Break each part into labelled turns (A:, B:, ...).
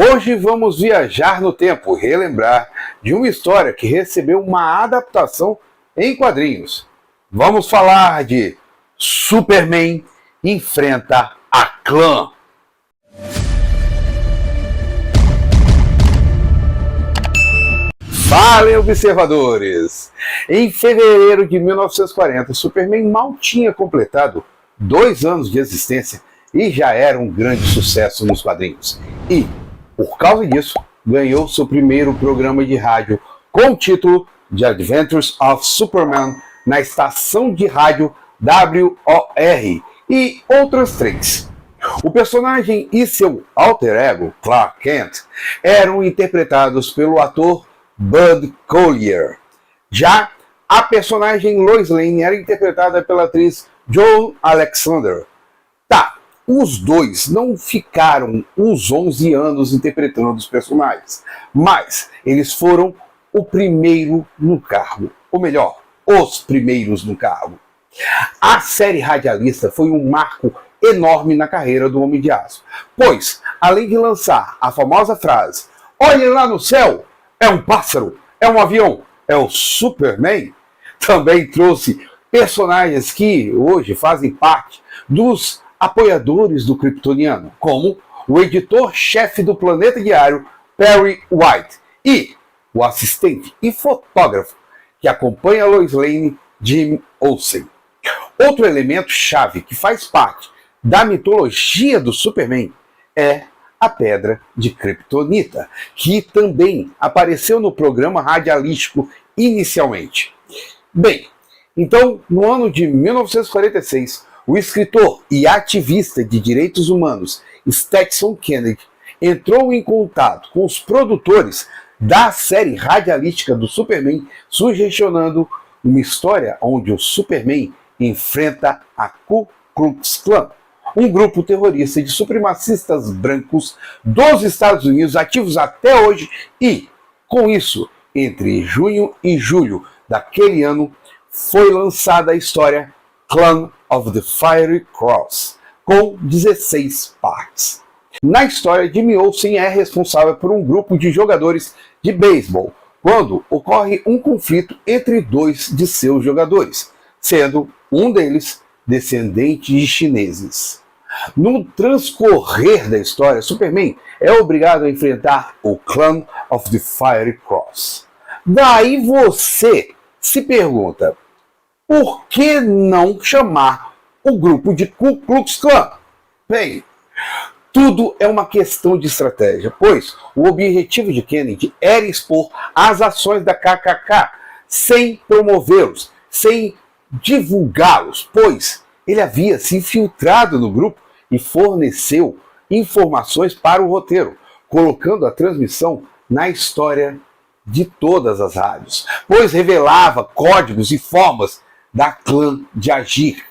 A: Hoje vamos viajar no tempo e relembrar de uma história que recebeu uma adaptação em quadrinhos. Vamos falar de Superman enfrenta a Clã. Fala, observadores! Em fevereiro de 1940, Superman mal tinha completado 2 anos de existência e já era um grande sucesso nos quadrinhos. E, por causa disso, ganhou seu primeiro programa de rádio com o título The Adventures of Superman na estação de rádio WOR e outras 3. O personagem e seu alter ego, Clark Kent, eram interpretados pelo ator Bud Collyer. Já a personagem Lois Lane era interpretada pela atriz Joan Alexander. Os dois não ficaram uns 11 anos interpretando os personagens, mas eles foram o primeiro no cargo, ou melhor, os primeiros no cargo. A série radialista foi um marco enorme na carreira do Homem de Aço, pois, além de lançar a famosa frase "Olhem lá no céu, é um pássaro, é um avião, é o Superman", também trouxe personagens que hoje fazem parte dos apoiadores do Kryptoniano, como o editor-chefe do Planeta Diário, Perry White, e o assistente e fotógrafo que acompanha Lois Lane, Jim Olsen. Outro elemento-chave que faz parte da mitologia do Superman é a Pedra de Kryptonita, que também apareceu no programa radialístico inicialmente. Bem, então, no ano de 1946, o escritor e ativista de direitos humanos Stetson Kennedy entrou em contato com os produtores da série radialística do Superman, sugestionando uma história onde o Superman enfrenta a Ku Klux Klan, um grupo terrorista de supremacistas brancos dos Estados Unidos ativos até hoje e, com isso, entre junho e julho daquele ano, foi lançada a história Clan of the Fiery Cross, com 16 partes. Na história, Jimmy Olsen é responsável por um grupo de jogadores de beisebol, quando ocorre um conflito entre 2 de seus jogadores, sendo um deles descendente de chineses. No transcorrer da história, Superman é obrigado a enfrentar o Clan of the Fiery Cross. Daí você se pergunta, por que não chamar o grupo de Ku Klux Klan? Bem, tudo é uma questão de estratégia, pois o objetivo de Kennedy era expor as ações da KKK sem promovê-los, sem divulgá-los, pois ele havia se infiltrado no grupo e forneceu informações para o roteiro, colocando a transmissão na história de todas as rádios, pois revelava códigos e formas da clã de agir.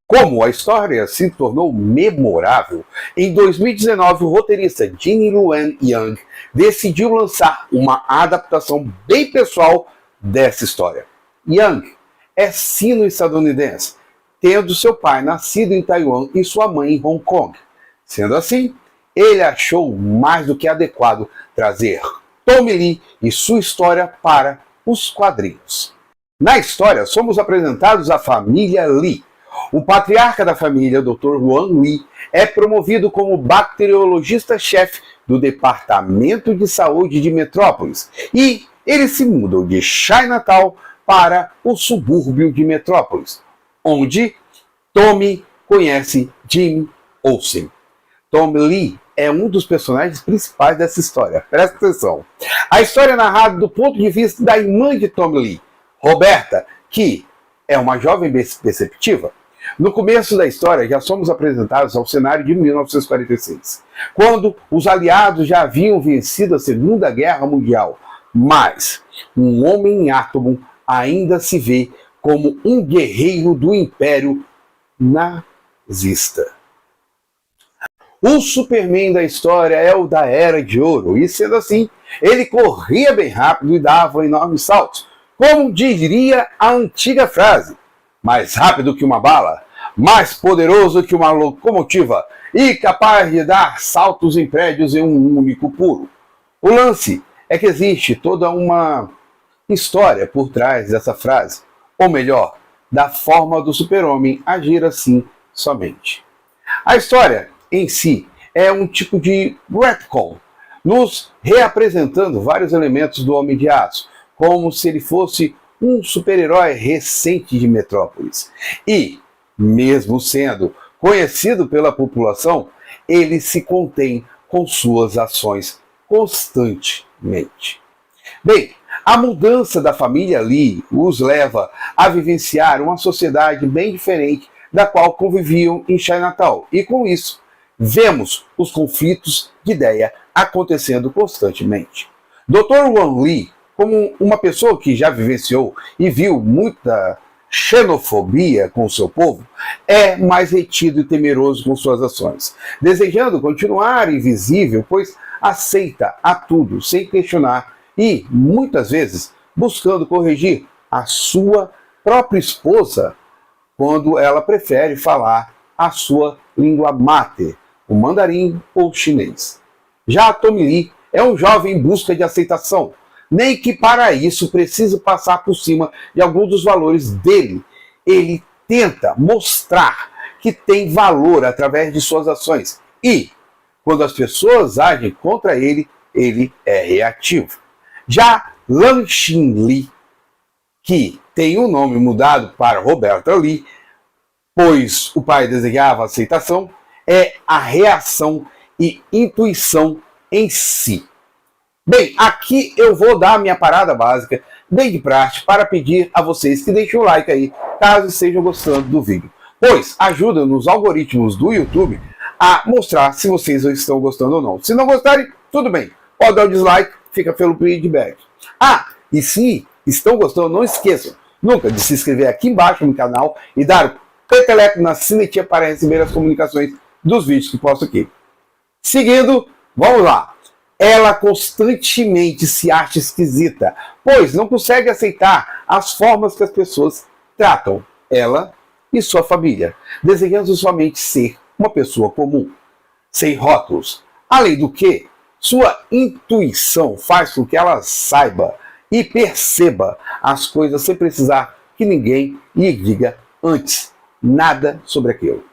A: Como a história se tornou memorável, em 2019 o roteirista Gene Luen Yang decidiu lançar uma adaptação bem pessoal dessa história. Yang é sino-estadunidense, tendo seu pai nascido em Taiwan e sua mãe em Hong Kong. Sendo assim, ele achou mais do que adequado trazer Tommy Lee e sua história para os quadrinhos. Na história, somos apresentados à família Lee. O patriarca da família, Dr. Luan Lee, é promovido como bacteriologista-chefe do Departamento de Saúde de Metrópolis e eles se mudam de Chinatown para o subúrbio de Metrópolis, onde Tommy conhece Jim Olsen. Tommy Lee é um dos personagens principais dessa história. Presta atenção. A história é narrada do ponto de vista da irmã de Tommy Lee, Roberta, que é uma jovem perceptiva. No começo da história, já somos apresentados ao cenário de 1946, quando os aliados já haviam vencido a Segunda Guerra Mundial, mas um homem átomo ainda se vê como um guerreiro do Império nazista. O Superman da história é o da Era de Ouro, e sendo assim, ele corria bem rápido e dava enormes saltos. Como diria a antiga frase, mais rápido que uma bala, mais poderoso que uma locomotiva, e capaz de dar saltos em prédios em um único pulo. O lance é que existe toda uma história por trás dessa frase, ou melhor, da forma do super-homem agir assim somente. A história em si é um tipo de retcon, nos reapresentando vários elementos do Homem de Aço, como se ele fosse um super-herói recente de Metrópolis. E, mesmo sendo conhecido pela população, ele se contém com suas ações constantemente. Bem, a mudança da família Lee os leva a vivenciar uma sociedade bem diferente da qual conviviam em Chinatown. E com isso, vemos os conflitos de ideia acontecendo constantemente. Dr. Wan Lee, como uma pessoa que já vivenciou e viu muita xenofobia com o seu povo, é mais retido e temeroso com suas ações, desejando continuar invisível, pois aceita a tudo sem questionar e, muitas vezes, buscando corrigir a sua própria esposa quando ela prefere falar a sua língua mater, o mandarim ou o chinês. Já Tommy Lee é um jovem em busca de aceitação, nem que para isso precise passar por cima de alguns dos valores dele. Ele tenta mostrar que tem valor através de suas ações e, quando as pessoas agem contra ele, ele é reativo. Já Lan-Xin Lee, que tem o nome mudado para Roberta Lee, pois o pai desejava aceitação, é a reação e intuição em si. Bem, aqui eu vou dar a minha parada básica, bem de praxe, para pedir a vocês que deixem o like aí, caso estejam gostando do vídeo, pois ajuda nos algoritmos do YouTube a mostrar se vocês estão gostando ou não. Se não gostarem, tudo bem, pode dar o dislike, fica pelo feedback. E se estão gostando, não esqueçam nunca de se inscrever aqui embaixo no canal e dar o peteleco na sinetinha para receber as comunicações dos vídeos que posto aqui. Seguindo, vamos lá. Ela constantemente se acha esquisita, pois não consegue aceitar as formas que as pessoas tratam ela e sua família, desejando somente ser uma pessoa comum, sem rótulos. Além do que, sua intuição faz com que ela saiba e perceba as coisas sem precisar que ninguém lhe diga antes nada sobre aquilo.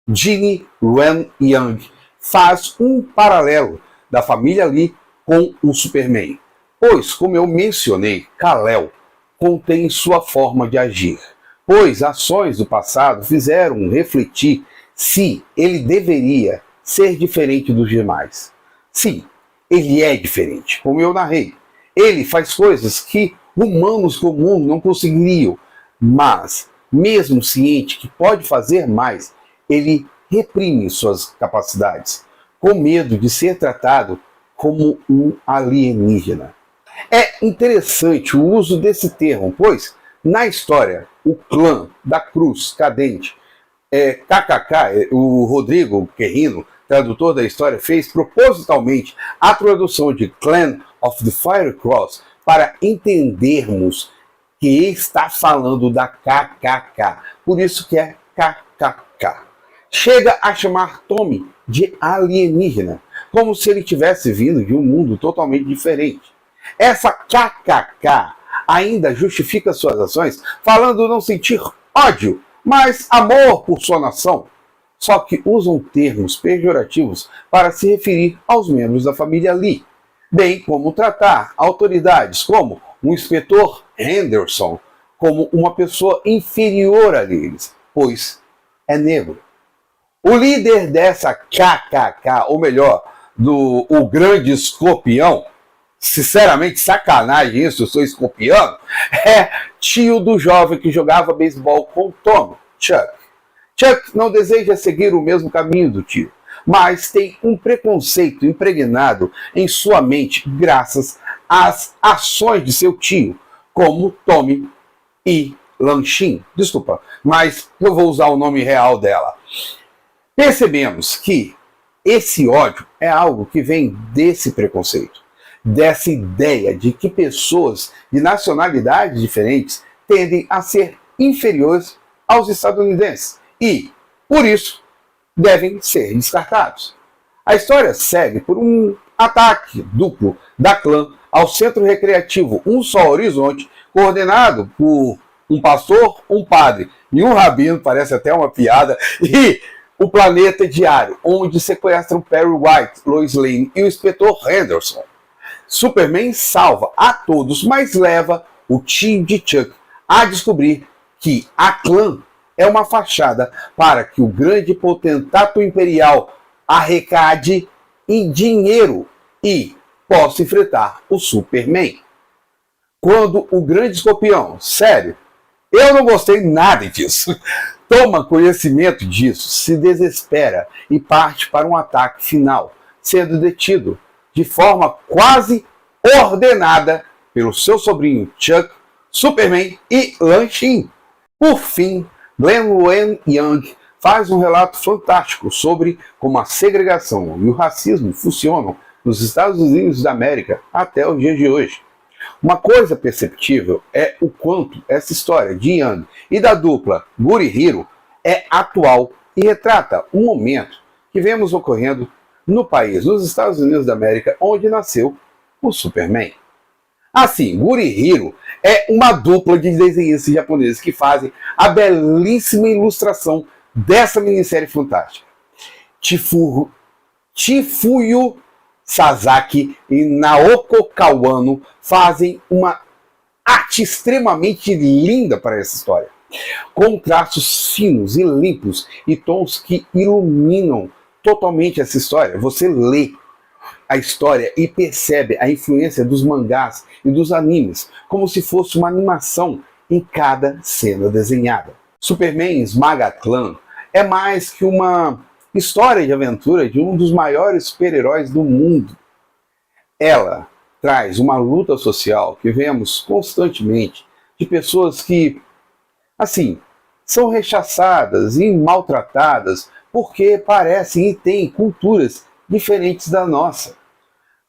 A: Ginny Wen Yang faz um paralelo da família Lee com o Superman, pois, como eu mencionei, Kal-El contém sua forma de agir, pois ações do passado fizeram refletir se ele deveria ser diferente dos demais. Sim, ele é diferente, como eu narrei. Ele faz coisas que humanos comuns não conseguiriam, mas, mesmo ciente que pode fazer mais, ele reprime suas capacidades, com medo de ser tratado como um alienígena. É interessante o uso desse termo, pois, na história, o clã da Cruz Cadente, KKK, o Rodrigo Querrino, tradutor da história, fez propositalmente a tradução de Clan of the Fire Cross para entendermos que está falando da KKK. Por isso que é KKK. Chega a chamar Tommy de alienígena, como se ele tivesse vindo de um mundo totalmente diferente. Essa KKK ainda justifica suas ações, falando não sentir ódio, mas amor por sua nação. Só que usam termos pejorativos para se referir aos membros da família Lee, bem como tratar autoridades como o inspetor Henderson como uma pessoa inferior a eles, pois é negro. O líder dessa KKK, ou melhor, o grande escorpião, sinceramente sacanagem isso, eu sou escorpião, é tio do jovem que jogava beisebol com Tom, Chuck. Chuck não deseja seguir o mesmo caminho do tio, mas tem um preconceito impregnado em sua mente graças às ações de seu tio, como Tommy e Lan-Xin. Desculpa, mas eu vou usar o nome real dela. Percebemos que esse ódio é algo que vem desse preconceito, dessa ideia de que pessoas de nacionalidades diferentes tendem a ser inferiores aos estadunidenses e, por isso, devem ser descartados. A história segue por um ataque duplo da clã ao centro recreativo Um Só Horizonte, coordenado por um pastor, um padre e um rabino, parece até uma piada, e o Planeta Diário, onde sequestram Perry White, Lois Lane e o inspetor Henderson. Superman salva a todos, mas leva o time de Chuck a descobrir que a clã é uma fachada para que o grande potentato imperial arrecade em dinheiro e possa enfrentar o Superman. Quando o grande escorpião, sério, eu não gostei nada disso, toma conhecimento disso, se desespera e parte para um ataque final, sendo detido de forma quase ordenada pelo seu sobrinho Chuck, Superman e Lan-Shin. Por fim, Glenn Luen Yang faz um relato fantástico sobre como a segregação e o racismo funcionam nos Estados Unidos da América até os dias de hoje. Uma coisa perceptível é o quanto essa história de Yang e da dupla Guri-Hiro é atual e retrata um momento que vemos ocorrendo no país, nos Estados Unidos da América, onde nasceu o Superman. Assim, Guri-Hiro é uma dupla de desenhistas japoneses que fazem a belíssima ilustração dessa minissérie fantástica. Chifuyu Sasaki e Naoko Kawano fazem uma arte extremamente linda para essa história, com traços finos e limpos e tons que iluminam totalmente essa história. Você lê a história e percebe a influência dos mangás e dos animes, como se fosse uma animação em cada cena desenhada. Superman Esmaga Clã é mais que uma história de aventura de um dos maiores super-heróis do mundo. Ela traz uma luta social que vemos constantemente de pessoas que, assim, são rechaçadas e maltratadas porque parecem e têm culturas diferentes da nossa.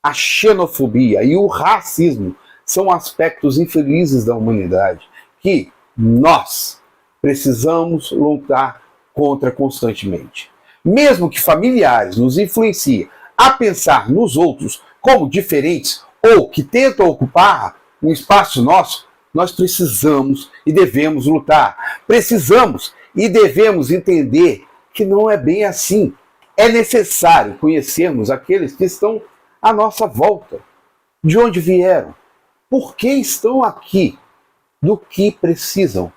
A: A xenofobia e o racismo são aspectos infelizes da humanidade que nós precisamos lutar contra constantemente. Mesmo que familiares nos influenciem a pensar nos outros como diferentes ou que tentam ocupar um espaço nosso, nós precisamos e devemos lutar. Precisamos e devemos entender que não é bem assim. É necessário conhecermos aqueles que estão à nossa volta, de onde vieram, por que estão aqui, do que precisam,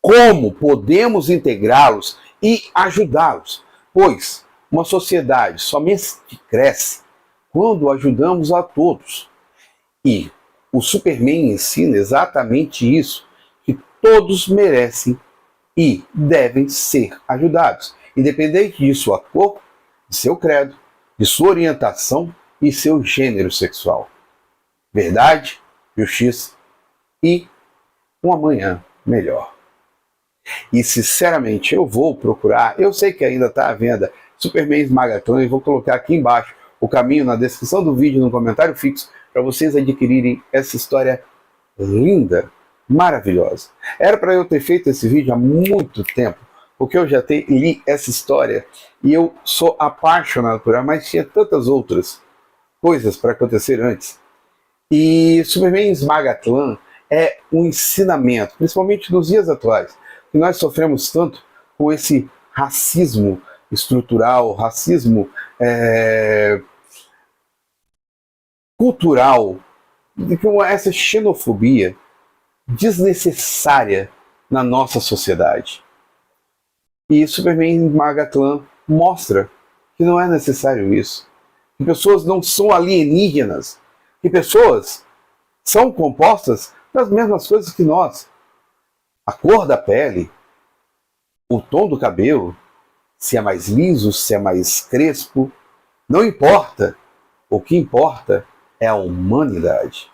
A: como podemos integrá-los e ajudá-los, pois uma sociedade somente cresce quando ajudamos a todos. E o Superman ensina exatamente isso, que todos merecem e devem ser ajudados, independente de sua cor, de seu credo, de sua orientação e seu gênero sexual. Verdade, justiça e um amanhã melhor. E sinceramente eu vou procurar, eu sei que ainda está à venda, Superman Esmaga Clã, e vou colocar aqui embaixo o caminho na descrição do vídeo, no comentário fixo, para vocês adquirirem essa história linda, maravilhosa. Era para eu ter feito esse vídeo há muito tempo, porque eu já li essa história e eu sou apaixonado por ela, mas tinha tantas outras coisas para acontecer antes. E Superman Esmaga Clã é um ensinamento, principalmente nos dias atuais, que nós sofremos tanto com esse racismo estrutural, racismo cultural, com essa xenofobia desnecessária na nossa sociedade. E Superman Esmaga Clã mostra que não é necessário isso, que pessoas não são alienígenas, que pessoas são compostas das mesmas coisas que nós. A cor da pele, o tom do cabelo, se é mais liso, se é mais crespo, não importa. O que importa é a humanidade.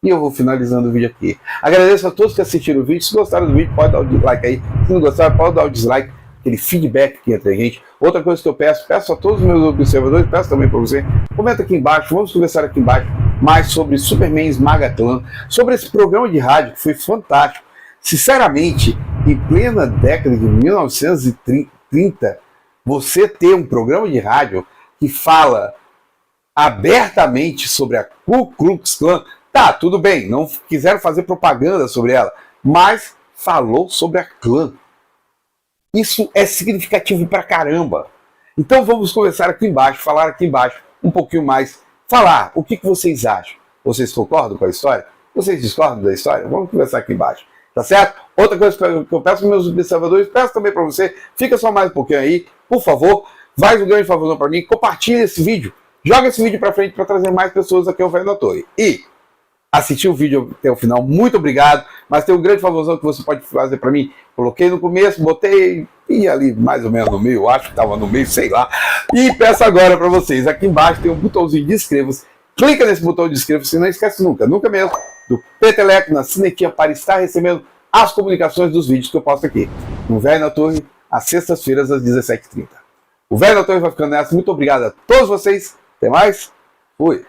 A: E eu vou finalizando o vídeo aqui. Agradeço a todos que assistiram o vídeo. Se gostaram do vídeo, pode dar o like aí. Se não gostaram, pode dar o dislike. Aquele feedback aqui entre a gente. Outra coisa que eu peço a todos os meus observadores, peço também para você, comenta aqui embaixo, vamos conversar aqui embaixo mais sobre Superman Esmaga Clã, sobre esse programa de rádio que foi fantástico. Sinceramente, em plena década de 1930, você ter um programa de rádio que fala abertamente sobre a Ku Klux Klan, tá, tudo bem, não quiseram fazer propaganda sobre ela, mas falou sobre a Klan. Isso é significativo pra caramba. Então vamos começar aqui embaixo, falar aqui embaixo um pouquinho mais, falar o que vocês acham. Vocês concordam com a história? Vocês discordam da história? Vamos conversar aqui embaixo, tá certo? Outra coisa que eu peço para meus observadores, peço também para você, fica só mais um pouquinho aí, por favor, faz um grande favor para mim, compartilha esse vídeo, joga esse vídeo para frente para trazer mais pessoas aqui ao Velho da Torre. E assistir o vídeo até o final, muito obrigado, mas tem um grande favorzão que você pode fazer para mim. Coloquei no começo, botei e ali mais ou menos no meio, acho que estava no meio, sei lá. E peço agora para vocês, aqui embaixo tem um botãozinho de inscreva-se, clica nesse botão de inscreva-se e não esquece nunca, nunca mesmo, do Peteleco na sinetinha para estar recebendo as comunicações dos vídeos que eu posto aqui no Velho da Torre, às sextas-feiras às 17h30. O Velho da Torre vai ficando nessa, muito obrigado a todos vocês, até mais, fui!